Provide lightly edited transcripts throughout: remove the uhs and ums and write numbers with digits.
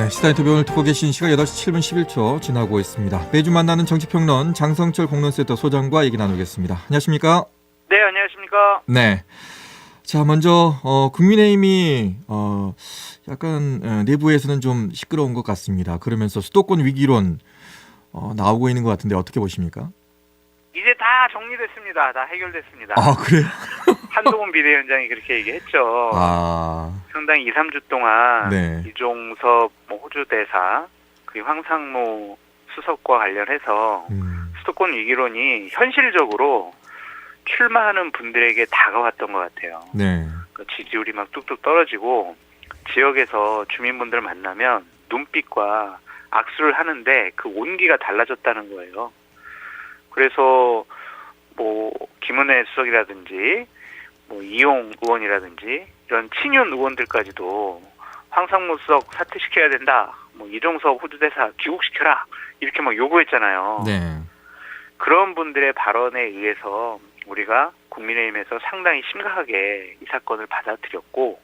네, 시사 인터뷰 오늘 듣고 계신 시각 8시 7분 11초 지나고 있습니다. 매주 만나는 정치평론 장성철 공론센터 소장과 얘기 나누겠습니다. 안녕하십니까? 네, 안녕하십니까? 네. 자, 먼저 국민의힘이 약간 내부에서는 좀 시끄러운 것 같습니다. 그러면서 수도권 위기론 나오고 있는 것 같은데 어떻게 보십니까? 이제 다 정리됐습니다. 다 해결됐습니다. 아, 그래요? 한동훈 비대위원장이 그렇게 얘기했죠. 상당히 2, 3주 동안 네. 이종섭 호주 대사, 그리고 황상무 수석과 관련해서 수도권 위기론이 현실적으로 출마하는 분들에게 다가왔던 것 같아요. 네. 그 지지율이 막 뚝뚝 떨어지고 지역에서 주민분들 만나면 눈빛과 악수를 하는데 그 온기가 달라졌다는 거예요. 그래서 김은혜 수석이라든지 이용 의원이라든지 이런 친윤 의원들까지도 황상무 수석 사퇴시켜야 된다. 이종섭 호주대사 귀국시켜라. 이렇게 막 요구했잖아요. 네. 그런 분들의 발언에 의해서 우리가 국민의힘에서 상당히 심각하게 이 사건을 받아들였고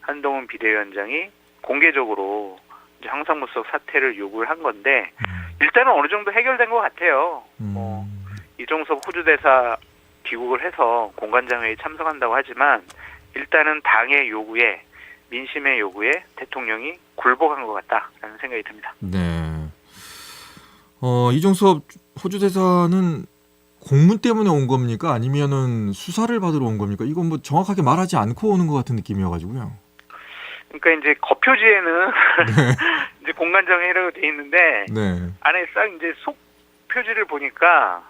한동훈 비대위원장이 공개적으로 이제 황상무 수석 사퇴를 요구를 한 건데 일단은 어느 정도 해결된 것 같아요. 이종섭 호주대사 귀국을 해서 공관장회에 참석한다고 하지만 일단은 당의 요구에 민심의 요구에 대통령이 굴복한 것 같다라는 생각이 듭니다. 네. 이종섭 호주대사는 공문 때문에 온 겁니까? 아니면은 수사를 받으러 온 겁니까? 이건 뭐 정확하게 말하지 않고 오는 것 같은 느낌이어가지고요. 그러니까 이제 거표지에는 이제 공관장회라고 돼 있는데 네. 안에 싹 이제 속 표지를 보니까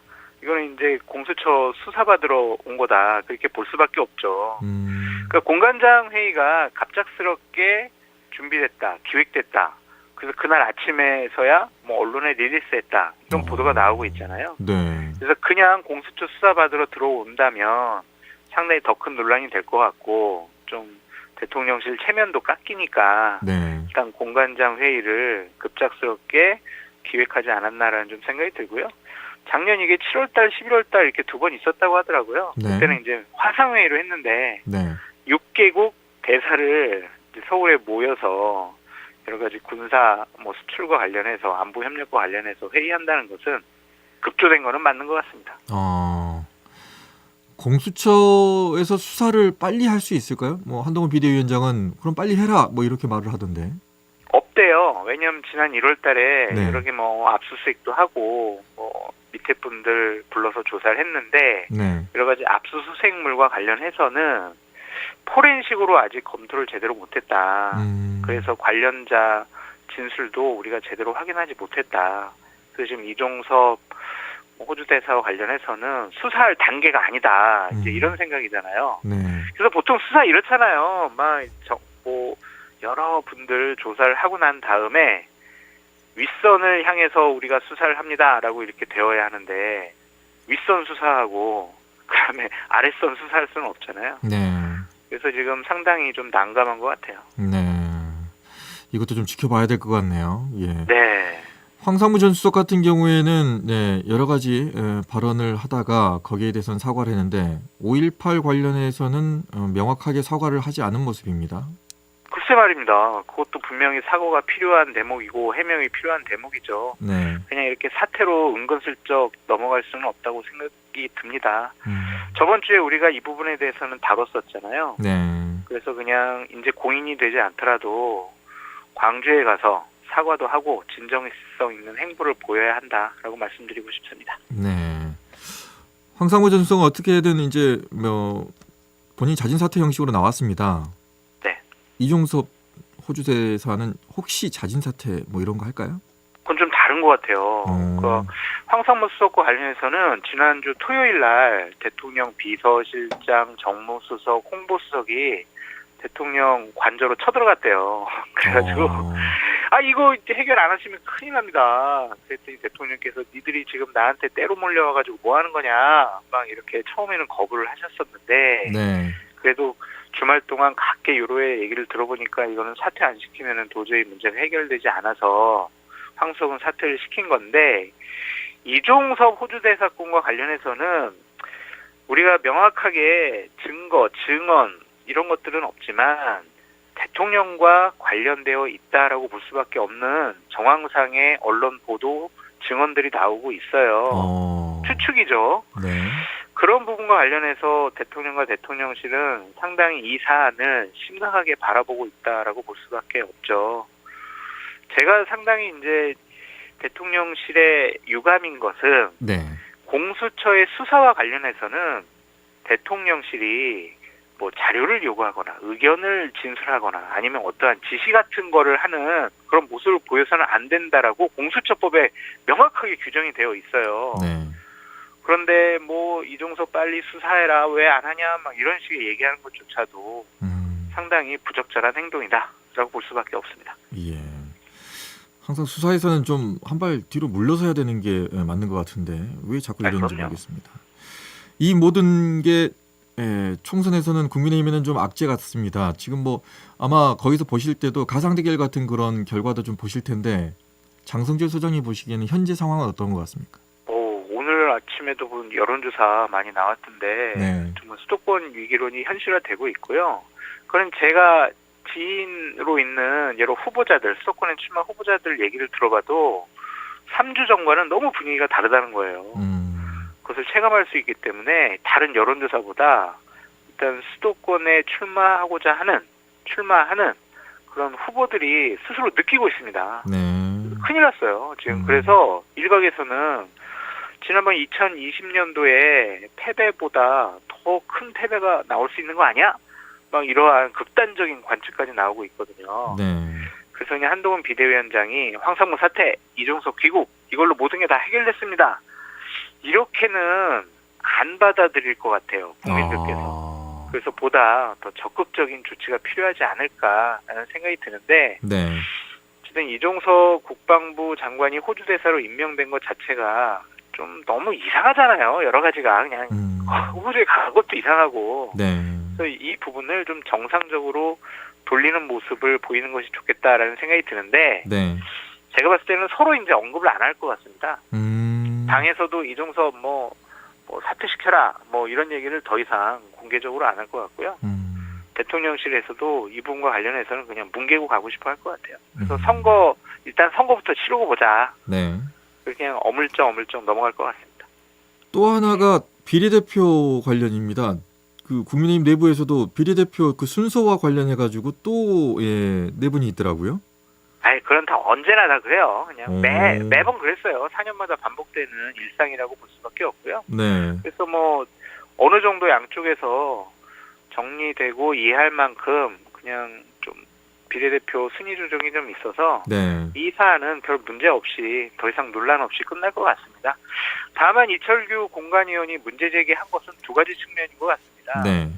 이거는 이제 공수처 수사받으러 온 거다. 그렇게 볼 수밖에 없죠. 그러니까 공관장 회의가 갑작스럽게 준비됐다, 기획됐다. 그래서 그날 아침에서야 언론에 리리스했다. 이런 보도가 나오고 있잖아요. 네. 그래서 그냥 공수처 수사받으러 들어온다면 상당히 더 큰 논란이 될 것 같고 좀 대통령실 체면도 깎이니까 네. 일단 공관장 회의를 급작스럽게 기획하지 않았나라는 좀 생각이 들고요. 작년 이게 7월달, 11월달 이렇게 두 번 있었다고 하더라고요. 네. 그때는 이제 화상회의로 했는데 네. 6개국 대사를 이제 서울에 모여서 여러 가지 군사 수출과 관련해서 안보 협력과 관련해서 회의한다는 것은 급조된 거는 맞는 것 같습니다. 공수처에서 수사를 빨리 할 수 있을까요? 한동훈 비대위원장은 그럼 빨리 해라 이렇게 말을 하던데. 없대요. 왜냐하면 지난 1월달에 네. 여러 개 압수수색도 하고 밑에 분들 불러서 조사를 했는데 네. 여러 가지 압수수색물과 관련해서는 포렌식으로 아직 검토를 제대로 못했다. 그래서 관련자 진술도 우리가 제대로 확인하지 못했다. 그래서 지금 이종섭 호주 대사와 관련해서는 수사할 단계가 아니다. 이제 이런 생각이잖아요. 네. 그래서 보통 수사 이렇잖아요. 여러 분들 조사를 하고 난 다음에 윗선을 향해서 우리가 수사를 합니다라고 이렇게 되어야 하는데 윗선 수사하고 그다음에 아랫선 수사할 수는 없잖아요. 네. 그래서 지금 상당히 좀 난감한 것 같아요. 네. 이것도 좀 지켜봐야 될 것 같네요. 예. 네. 황상무 전 수석 같은 경우에는 여러 가지 발언을 하다가 거기에 대해서는 사과를 했는데 5.18 관련해서는 명확하게 사과를 하지 않은 모습입니다. 글쎄 말입니다. 그것도 분명히 사과가 필요한 대목이고 해명이 필요한 대목이죠. 네. 그냥 이렇게 사태로 은근슬쩍 넘어갈 수는 없다고 생각이 듭니다. 저번 주에 우리가 이 부분에 대해서는 다뤘었잖아요. 네. 그래서 그냥 이제 공인이 되지 않더라도 광주에 가서 사과도 하고 진정성 있는 행보를 보여야 한다라고 말씀드리고 싶습니다. 네. 황상무 전 수석은 어떻게든 이제 본인 자진 사퇴 형식으로 나왔습니다. 네. 이종섭 호주 대사는 혹시 자진 사퇴 이런 거 할까요? 그건 좀 다른 것 같아요. 황상무 수석과 관련해서는 지난주 토요일 날 대통령 비서실장, 정무수석, 홍보수석이 대통령 관저로 쳐들어갔대요. 그래가지고 이거 해결 안 하시면 큰일 납니다. 그랬더니 대통령께서 니들이 지금 나한테 때로 몰려와가지고 뭐 하는 거냐 막 이렇게 처음에는 거부를 하셨었는데 네. 그래도 주말 동안 각계 유로의 얘기를 들어보니까 이거는 사퇴 안 시키면은 도저히 문제가 해결되지 않아서 황석은 사퇴를 시킨 건데 이종섭 호주 대사건과 관련해서는 우리가 명확하게 증거, 증언 이런 것들은 없지만 대통령과 관련되어 있다라고 볼 수밖에 없는 정황상의 언론 보도 증언들이 나오고 있어요. 추측이죠. 네. 그런 부분과 관련해서 대통령과 대통령실은 상당히 이 사안을 심각하게 바라보고 있다라고 볼 수밖에 없죠. 제가 상당히 이제 대통령실의 유감인 것은 네. 공수처의 수사와 관련해서는 대통령실이 뭐 자료를 요구하거나 의견을 진술하거나 아니면 어떠한 지시 같은 거를 하는 그런 모습을 보여서는 안 된다라고 공수처법에 명확하게 규정이 되어 있어요. 네. 그런데 뭐 이종석 빨리 수사해라 왜 안 하냐 막 이런 식의 얘기하는 것조차도 상당히 부적절한 행동이다라고 볼 수밖에 없습니다. 예. 항상 수사에서는 좀 한 발 뒤로 물러서야 되는 게 맞는 것 같은데 왜 자꾸 이러는지 그럼요. 모르겠습니다. 이 모든 게 총선에서는 국민의힘에는 좀 악재 같습니다. 지금 뭐 아마 거기서 보실 때도 가상대결 같은 그런 결과도 좀 보실 텐데 장성철 소장이 보시기에는 현재 상황은 어떤 것 같습니까? 오늘 아침에도 본 여론조사 많이 나왔던데 네. 정말 수도권 위기론이 현실화되고 있고요. 그건 제가 지인으로 있는 여러 후보자들, 수도권에 출마 후보자들 얘기를 들어봐도 3주 전과는 너무 분위기가 다르다는 거예요. 그것을 체감할 수 있기 때문에 다른 여론조사보다 일단 수도권에 출마하는 그런 후보들이 스스로 느끼고 있습니다. 네. 큰일 났어요. 지금 그래서 일각에서는 지난번 2020년도에 패배보다 더 큰 패배가 나올 수 있는 거 아니야? 막 이러한 극단적인 관측까지 나오고 있거든요. 네. 그래서 그냥 한동훈 비대위원장이 황상무 사태, 이종석 귀국 이걸로 모든 게 다 해결됐습니다. 이렇게는 안 받아들일 것 같아요. 국민들께서. 그래서 보다 더 적극적인 조치가 필요하지 않을까라는 생각이 드는데 네. 어쨌든 이종석 국방부 장관이 호주 대사로 임명된 것 자체가 좀 너무 이상하잖아요. 여러 가지가 그냥 호주에 간 것도 이상하고 네. 그래서 이 부분을 좀 정상적으로 돌리는 모습을 보이는 것이 좋겠다라는 생각이 드는데 네. 제가 봤을 때는 서로 이제 언급을 안 할 것 같습니다. 당에서도 이종석 뭐 사퇴시켜라 뭐 이런 얘기를 더 이상 공개적으로 안 할 것 같고요. 대통령실에서도 이 부분과 관련해서는 그냥 뭉개고 가고 싶어 할 것 같아요. 그래서 일단 선거부터 치르고 보자. 네. 그냥 어물쩍 넘어갈 것 같습니다. 또 하나가 비례대표 관련입니다. 그 국민의힘 내부에서도 비례대표 그 순서와 관련해 가지고 또 내분이 있더라고요. 그건 다 언제나 다 그래요. 그냥 매번 그랬어요. 4년마다 반복되는 일상이라고 볼 수밖에 없고요. 네. 그래서 뭐 어느 정도 양쪽에서 정리되고 이해할 만큼 그냥 좀 비례대표 순위 조정이 좀 있어서 네. 이 사안은 별 문제 없이 더 이상 논란 없이 끝날 것 같습니다. 다만 이철규 공관위원이 문제 제기한 것은 두 가지 측면인 것 같습니다. 네.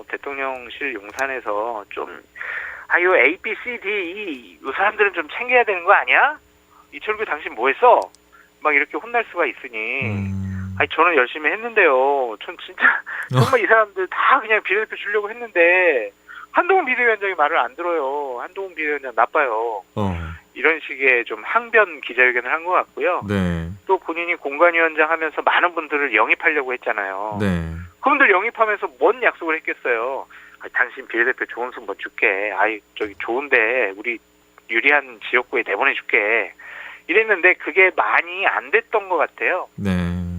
대통령실 용산에서 좀 요 A, B, C, D, E 이 사람들은 좀 챙겨야 되는 거 아니야? 이철규 당신 뭐 했어? 막 이렇게 혼날 수가 있으니 저는 열심히 했는데요. 전 진짜 정말 이 사람들 다 그냥 비례대표 주려고 했는데 한동훈 비대위원장이 말을 안 들어요. 한동훈 비대위원장 나빠요. 이런 식의 좀 항변 기자회견을 한 것 같고요. 네. 또 본인이 공관위원장 하면서 많은 분들을 영입하려고 했잖아요. 네. 그분들 영입하면서 뭔 약속을 했겠어요. 당신 비례대표 좋은 순번 줄게. 저기 좋은데 우리 유리한 지역구에 내보내줄게. 이랬는데 그게 많이 안 됐던 것 같아요. 네.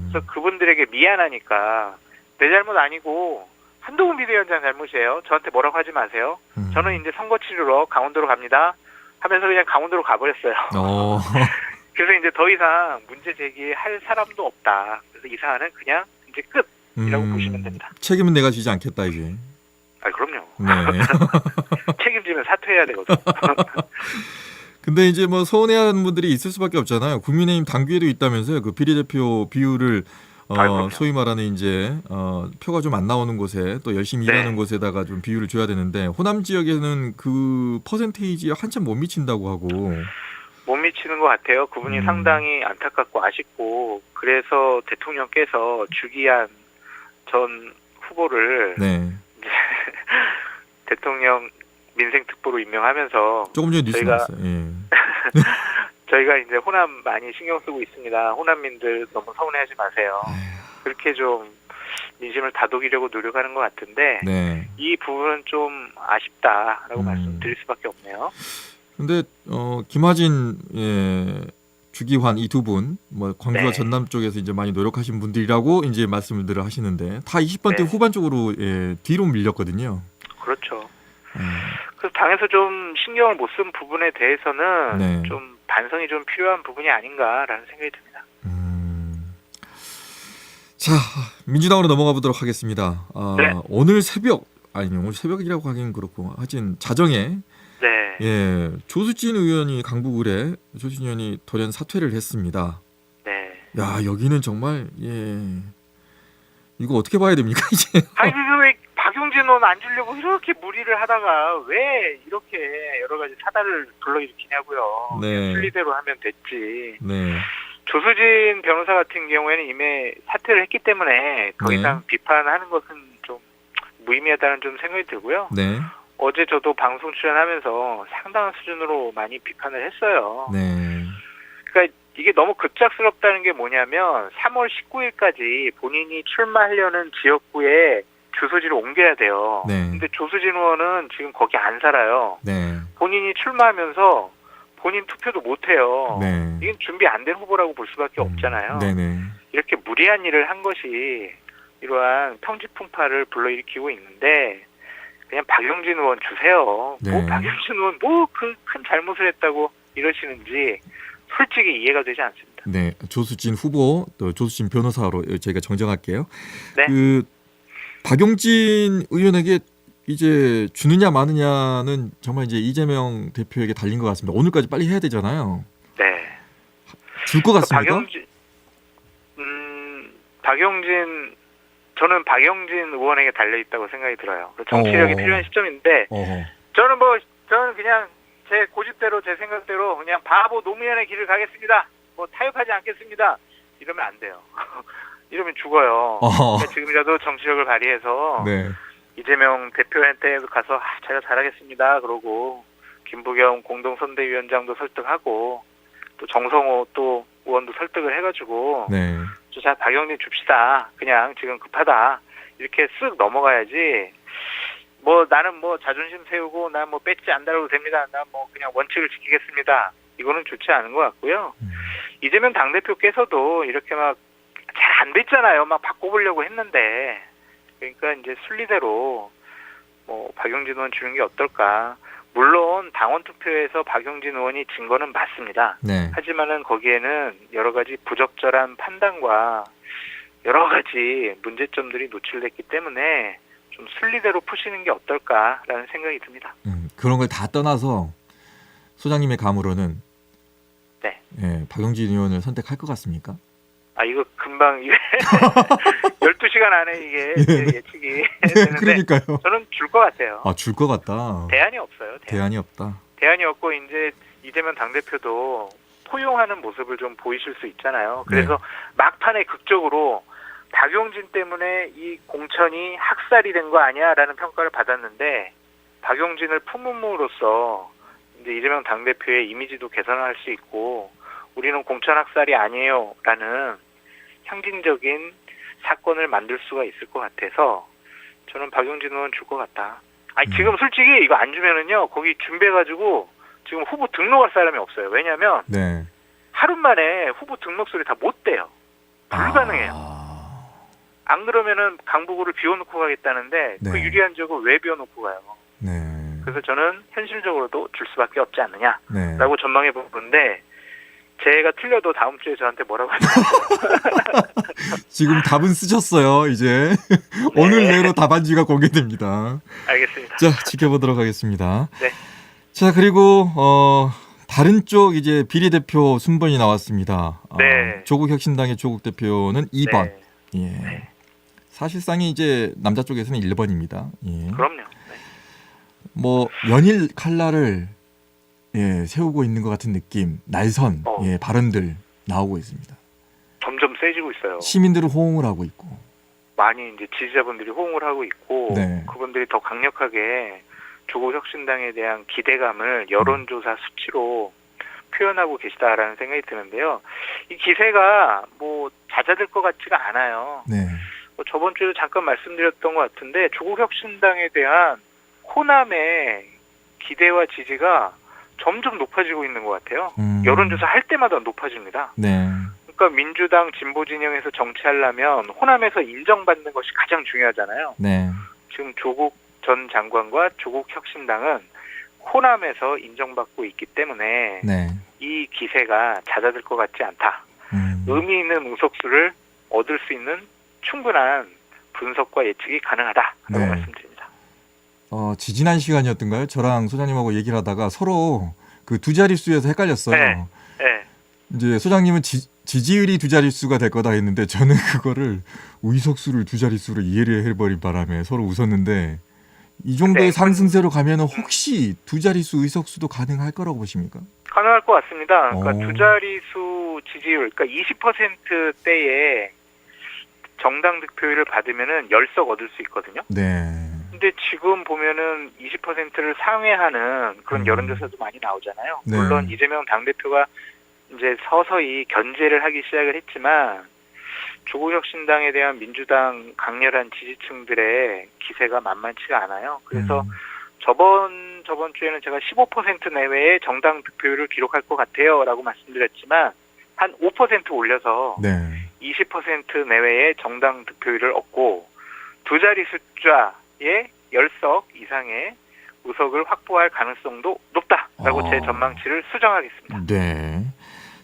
그래서 그분들에게 미안하니까 내 잘못 아니고 한동훈 비대위원장 잘못이에요. 저한테 뭐라고 하지 마세요. 저는 이제 선거 치르러 강원도로 갑니다. 하면서 그냥 강원도로 가버렸어요. 그래서 이제 더 이상 문제 제기할 사람도 없다. 그래서 이 사안은 그냥 이제 끝이라고 보시면 됩니다. 책임은 내가 지지 않겠다 이제. 그럼요. 네. 책임지면 사퇴해야 되거든요. 근데 이제 뭐 서운해하는 분들이 있을 수밖에 없잖아요. 국민의힘 당규에도 있다면서요. 그 비례대표 비율을 소위 말하는 이제 표가 좀 안 나오는 곳에 또 열심히 일하는 곳에다가 좀 비율을 줘야 되는데 호남 지역에는 그 퍼센테이지에 한참 못 미친다고 하고. 못 미치는 것 같아요. 그분이 상당히 안타깝고 아쉽고 그래서 대통령께서 주기한 전 후보를 이제 대통령 민생특보로 임명하면서 조금 전에 뉴스 나왔어요. 저희가 이제 호남 많이 신경 쓰고 있습니다. 호남민들 너무 서운해하지 마세요. 그렇게 좀 민심을 다독이려고 노력하는 것 같은데 이 부분은 좀 아쉽다라고 음. 말씀드릴 수밖에 없네요. 근데 김하진 주기환 이 두 분 뭐 광주와 네. 전남 쪽에서 이제 많이 노력하신 분들이라고 이제 말씀을 하시는데 다 20번대 네. 후반 쪽으로 뒤로 밀렸거든요. 그렇죠. 예. 그래서 당에서 좀 신경을 못 쓴 부분에 대해서는 네. 좀 반성이 좀 필요한 부분이 아닌가라는 생각이 듭니다. 자, 민주당으로 넘어가 보도록 하겠습니다. 네. 오늘 새벽이라고 하긴 그렇고 하여튼 자정에 네. 조수진 의원이 강북을에 조수진 의원이 돌연 사퇴를 했습니다. 네. 야, 여기는 정말 이거 어떻게 봐야 됩니까 이제? 아니 왜 박용진 의원 안 주려고 이렇게 무리를 하다가 왜 이렇게 여러 가지 사달을 불러일으키냐고요. 네. 순리대로 하면 됐지. 네. 조수진 변호사 같은 경우에는 이미 사퇴를 했기 때문에 더 네. 이상 비판하는 것은 좀 무의미하다는 좀 생각이 들고요. 네. 어제 저도 방송 출연하면서 상당한 수준으로 많이 비판을 했어요. 네. 그러니까 이게 너무 급작스럽다는 게 뭐냐면 3월 19일까지 본인이 출마하려는 지역구에 주소지를 옮겨야 돼요. 네. 근데 조수진 의원은 지금 거기 안 살아요. 네. 본인이 출마하면서 본인 투표도 못 해요. 네. 이건 준비 안 된 후보라고 볼 수밖에 없잖아요. 네네. 이렇게 무리한 일을 한 것이 이러한 평지풍파를 불러일으키고 있는데 그냥 박용진 의원 주세요. 네. 뭐 박용진 의원 뭐 그 큰 잘못을 했다고 이러시는지 솔직히 이해가 되지 않습니다. 네. 조수진 후보 또 조수진 변호사로 저희가 정정할게요. 네. 그 박용진 의원에게 이제 주느냐 마느냐는 정말 이제 이재명 대표에게 달린 것 같습니다. 오늘까지 빨리 해야 되잖아요. 네. 줄 것 같습니까? 박용진 저는 박용진 의원에게 달려 있다고 생각이 들어요. 정치력이 필요한 시점인데 저는 그냥 제 고집대로 제 생각대로 그냥 바보 노무현의 길을 가겠습니다. 뭐 타협하지 않겠습니다. 이러면 안 돼요. 이러면 죽어요. 그러니까 지금이라도 정치력을 발휘해서 네. 이재명 대표한테 가서 제가 잘하겠습니다. 그러고 김부겸 공동선대위원장도 설득하고 또 정성호 또 의원도 설득을 해가지고 네. 자 박용진 줍시다. 그냥 지금 급하다. 이렇게 쓱 넘어가야지. 뭐 나는 뭐 자존심 세우고 난 뭐 배지 안 달아도 됩니다. 난 뭐 그냥 원칙을 지키겠습니다. 이거는 좋지 않은 것 같고요. 이재명 당대표께서도 이렇게 막 잘 안 됐잖아요. 막 바꿔보려고 했는데 그러니까 이제 순리대로 뭐 박용진 의원 주는 게 어떨까. 물론 당원 투표에서 박용진 의원이 진 거는 맞습니다. 네. 하지만은 거기에는 여러 가지 부적절한 판단과 여러 가지 문제점들이 노출됐기 때문에 좀 순리대로 푸시는 게 어떨까라는 생각이 듭니다. 그런 걸 다 떠나서 소장님의 감으로는 박용진 의원을 선택할 것 같습니까? 이거 금방 12시간 안에 이게 예측이 되는데 그러니까요. 저는 줄 것 같아요. 줄 것 같다. 대안이 없어요. 대안이 없다. 대안이 없고 이제 이재명 당대표도 포용하는 모습을 좀 보이실 수 있잖아요. 그래서 막판에 극적으로 박용진 때문에 이 공천이 학살이 된 거 아니야라는 평가를 받았는데 박용진을 품음으로써 이제 이재명 당대표의 이미지도 개선할 수 있고 우리는 공천 학살이 아니에요라는 상징적인 사건을 만들 수가 있을 것 같아서 저는 박용진 의원 줄 것 같다. 지금 솔직히 이거 안 주면은요 거기 준비해가지고 지금 후보 등록할 사람이 없어요. 왜냐하면 하루 만에 후보 등록소리 다 못 돼요. 불가능해요. 안 그러면은 강북구를 비워놓고 가겠다는데 그 유리한 지역을 왜 비워놓고 가요? 그래서 저는 현실적으로도 줄 수밖에 없지 않느냐라고 전망해 보는데 제가 틀려도 다음 주에 저한테 뭐라고 하죠? 지금 답은 쓰셨어요. 이제 오늘 내로 답안지가 공개됩니다. 알겠습니다. 자, 지켜보도록 하겠습니다. 네. 자, 그리고 다른 쪽 이제 비례대표 순번이 나왔습니다. 조국혁신당의 조국 대표는 2번. 사실상이 이제 남자 쪽에서는 1번입니다. 그럼요. 뭐 연일 칼날을 세우고 있는 것 같은 느낌, 날선 발언들 나오고 있습니다. 점점 세지고 있어요. 시민들은 호응을 하고 있고 많이 이제 지지자분들이 호응을 하고 있고 그분들이 더 강력하게 조국혁신당에 대한 기대감을 여론조사 수치로 표현하고 계시다라는 생각이 드는데요. 이 기세가 뭐 잦아들 것 같지가 않아요. 저번 주에도 잠깐 말씀드렸던 것 같은데 조국혁신당에 대한 호남의 기대와 지지가 점점 높아지고 있는 것 같아요. 여론조사 할 때마다 높아집니다. 네. 그러니까 민주당 진보 진영에서 정치하려면 호남에서 인정받는 것이 가장 중요하잖아요. 네. 지금 조국 전 장관과 조국혁신당은 호남에서 인정받고 있기 때문에 네. 이 기세가 잦아들 것 같지 않다. 의미 있는 의석수를 얻을 수 있는 충분한 분석과 예측이 가능하다라고 네. 말씀드립니다. 지지난 시간이었던가요? 저랑 소장님하고 얘기를 하다가 서로 그 두 자릿수에서 헷갈렸어요. 네. 네. 이제 소장님은 지지율이 두 자릿수가 될 거다 했는데 저는 그거를 의석수를 두 자릿수로 이해를 해버린 바람에 서로 웃었는데 이 정도의 네. 상승세로 가면은 혹시 두 자릿수 의석수도 가능할 거라고 보십니까? 가능할 것 같습니다. 그러니까 오. 두 자릿수 지지율, 그러니까 20%대의 정당 득표율을 받으면은 10석 얻을 수 있거든요. 네. 근데 지금 보면은 20%를 상회하는 그런 여론조사도 많이 나오잖아요. 네. 물론 이재명 당대표가 이제 서서히 견제를 하기 시작을 했지만 조국혁신당에 대한 민주당 강렬한 지지층들의 기세가 만만치가 않아요. 그래서 저번 주에는 제가 15% 내외의 정당 득표율을 기록할 것 같아요라고 말씀드렸지만 한 5% 올려서 네. 20% 내외의 정당 득표율을 얻고 두 자리 숫자의 10석 이상의 의석을 확보할 가능성도 높다라고 제 전망치를 수정하겠습니다. 네.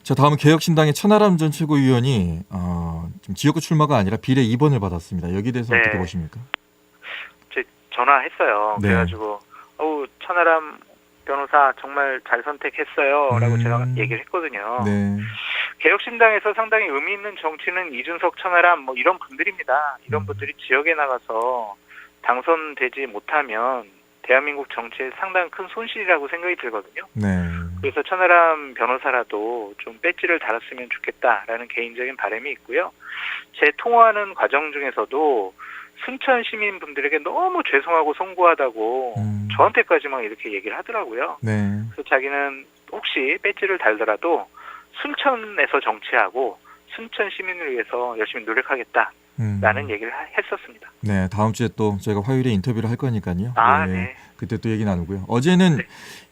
자, 다음은 개혁신당의 천하람 전 최고위원이 지금 지역구 출마가 아니라 비례 2번을 받았습니다. 여기 대해서 네. 어떻게 보십니까? 전화했어요. 네. 그래가지고 천하람 변호사 정말 잘 선택했어요라고 제가 얘기를 했거든요. 네. 개혁신당에서 상당히 의미 있는 정치는 이준석, 천하람 뭐 이런 분들입니다. 이런 분들이 지역에 나가서 당선되지 못하면 대한민국 정치에 상당히 큰 손실이라고 생각이 들거든요. 네. 그래서 천하람 변호사라도 좀 배지를 달았으면 좋겠다라는 개인적인 바람이 있고요. 제 통화하는 과정 중에서도 순천 시민분들에게 너무 죄송하고 송구하다고 저한테까지 막 이렇게 얘기를 하더라고요. 네. 그래서 자기는 혹시 배지를 달더라도 순천에서 정치하고 순천 시민을 위해서 열심히 노력하겠다라는 얘기를 했었습니다. 네, 다음 주에 또 저희가 화요일에 인터뷰를 할 거니까요. 네. 그때 또 얘기 나누고요. 어제는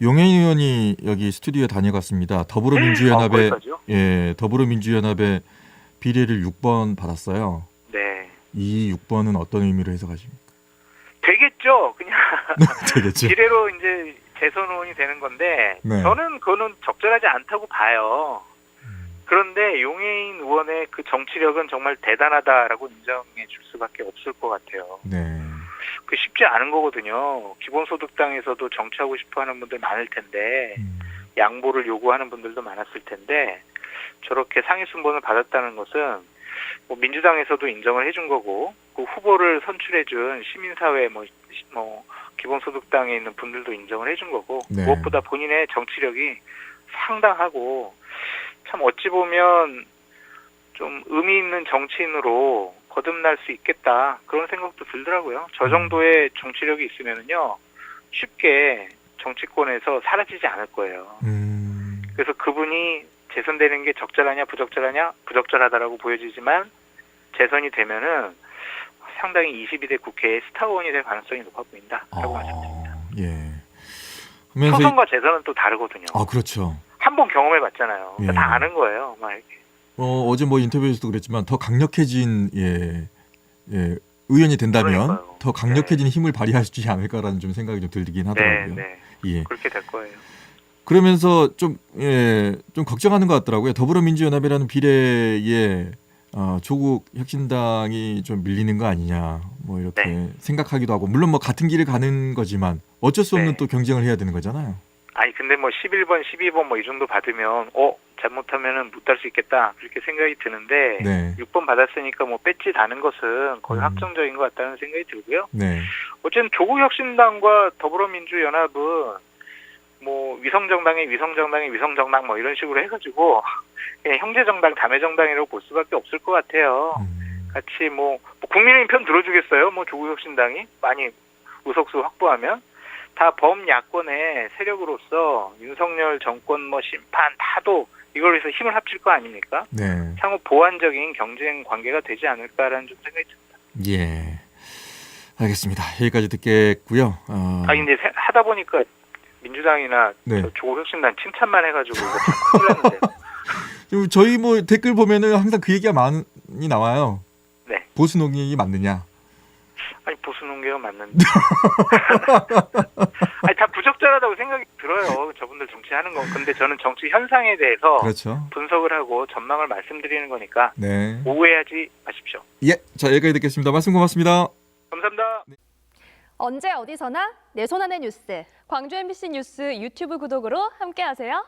용해인 의원이 여기 스튜디오에 다녀갔습니다. 더불어민주연합의 더불어민주연합의 비례를 6번 받았어요. 네. 이 6번은 어떤 의미로 해석하십니까? 되겠죠. 그냥 되겠죠. 비례로 이제 재선 의원이 되는 건데 네. 저는 그거는 적절하지 않다고 봐요. 그런데 용해인 의원의 그 정치력은 정말 대단하다라고 인정해 줄 수밖에 없을 것 같아요. 네. 그 쉽지 않은 거거든요. 기본소득당에서도 정치하고 싶어하는 분들 많을 텐데 양보를 요구하는 분들도 많았을 텐데 저렇게 상위 순번을 받았다는 것은 뭐 민주당에서도 인정을 해준 거고 그 후보를 선출해준 시민사회 뭐 기본소득당에 있는 분들도 인정을 해준 거고 네. 무엇보다 본인의 정치력이 상당하고 참 어찌 보면 좀 의미 있는 정치인으로 거듭날 수 있겠다 그런 생각도 들더라고요. 저 정도의 정치력이 있으면은요 쉽게 정치권에서 사라지지 않을 거예요. 그래서 그분이 재선되는 게 적절하냐 부적절하냐 부적절하다라고 보여지지만 재선이 되면은 상당히 22대 국회의 스타원이 될 가능성이 높아 보인다라고 말씀드립니다. 예. 초선과 재선은 또 다르거든요. 그렇죠. 한 번 경험해봤잖아요. 예. 다 아는 거예요. 막 이렇게. 어제 뭐 인터뷰에서도 그랬지만 더 강력해진 의원이 된다면 그러니까요. 더 강력해진 힘을 발휘하지 않을까라는 좀 생각이 좀 들긴 하더라고요. 네. 예. 그렇게 될 거예요. 그러면서 좀 걱정하는 것 같더라고요. 더불어민주연합이라는 비례에 조국 혁신당이 좀 밀리는 거 아니냐, 뭐 이렇게 생각하기도 하고, 물론 뭐 같은 길을 가는 거지만 어쩔 수 없는 또 경쟁을 해야 되는 거잖아요. 아니 근데 뭐 11번, 12번 뭐 이 정도 받으면 잘못하면은 못 달 수 있겠다 그렇게 생각이 드는데 네. 6번 받았으니까 뭐 배지 다는 것은 거의 확정적인 것 같다는 생각이 들고요. 네. 어쨌든 조국혁신당과 더불어민주연합은 뭐 위성정당의 위성정당 뭐 이런 식으로 해가지고 그냥 형제정당, 다매정당이라고 볼 수밖에 없을 것 같아요. 같이 뭐 국민의힘 편 들어주겠어요? 뭐 조국혁신당이 많이 의석수 확보하면 다 범야권의 세력으로서 윤석열 정권 뭐 심판 타도 이걸 위해서 힘을 합칠 거 아닙니까? 네. 향후 보완적인 경쟁 관계가 되지 않을까라는 좀 생각이 듭니다. 예. 알겠습니다. 여기까지 듣겠고요. 이제 하다 보니까 민주당이나 네. 저 조국혁신당 칭찬만 해가지고 이거 참 큰일 났는데요. 저희 뭐 댓글 보면은 항상 그 얘기가 많이 나와요. 네. 보수 농익이 맞느냐? 아니 보수 농계가 맞는데. 아니 다 부적절하다고 생각이 들어요. 저분들 정치하는 건. 근데 저는 정치 현상에 대해서 그렇죠. 분석을 하고 전망을 말씀드리는 거니까 네. 오해하지 마십시오. 예. 자, 여기까지 듣겠습니다. 말씀 고맙습니다. 감사합니다. 언제 어디서나 내 손 안의 뉴스. 광주 MBC 뉴스 유튜브 구독으로 함께하세요.